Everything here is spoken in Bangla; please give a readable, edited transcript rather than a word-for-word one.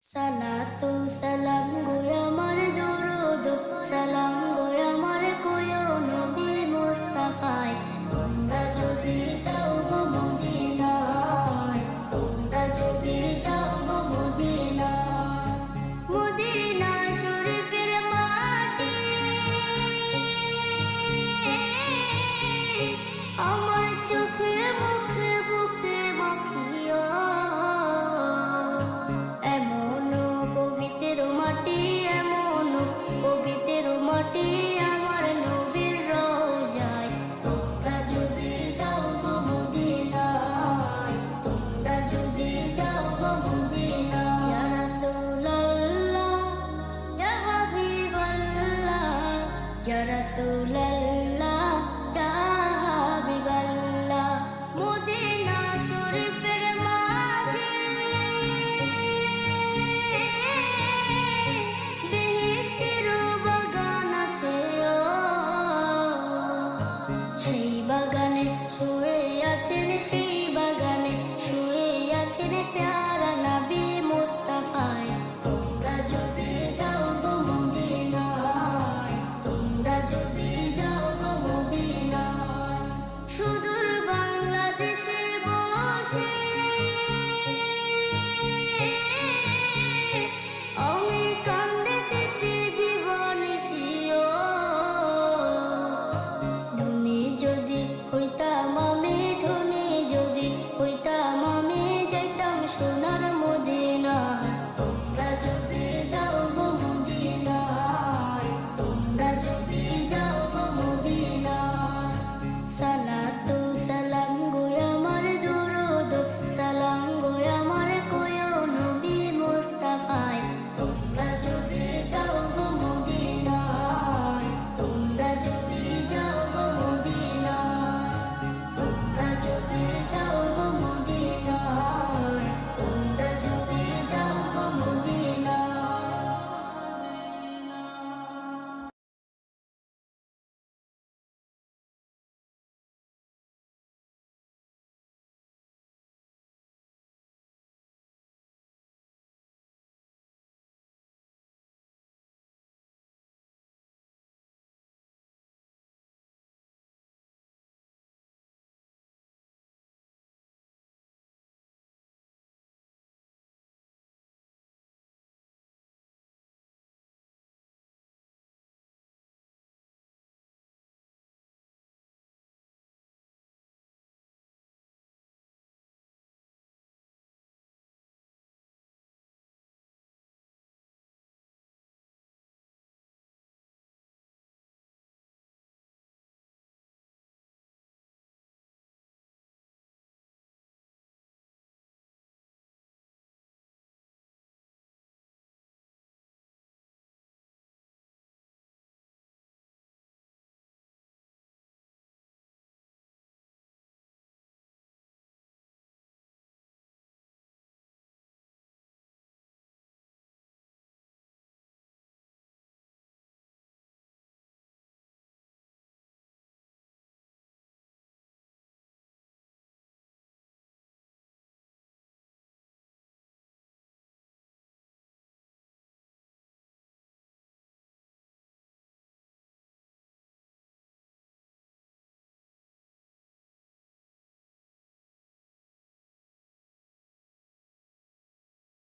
সালাতু সালাম গো আমার দরুদ সালাম গো আমার কোয় নবী মুস্তাফায় তোমরা যদি যাও গো মদিনায় তোমরা যদি যাও গো মদিনায় মদিনা শরীফের মাটি আমার চোখে মুখে বুকে মাখিও পবিত্র মাটি আমার নবীর রওজায় তোমরা যদি যাও গো মদিনায় তোমরা যদি যাও গো মদিনায় ইয়া রাসূলুল্লাহ ইয়া হাবিবাল্লাহ ইয়া রাসূলুল্লাহ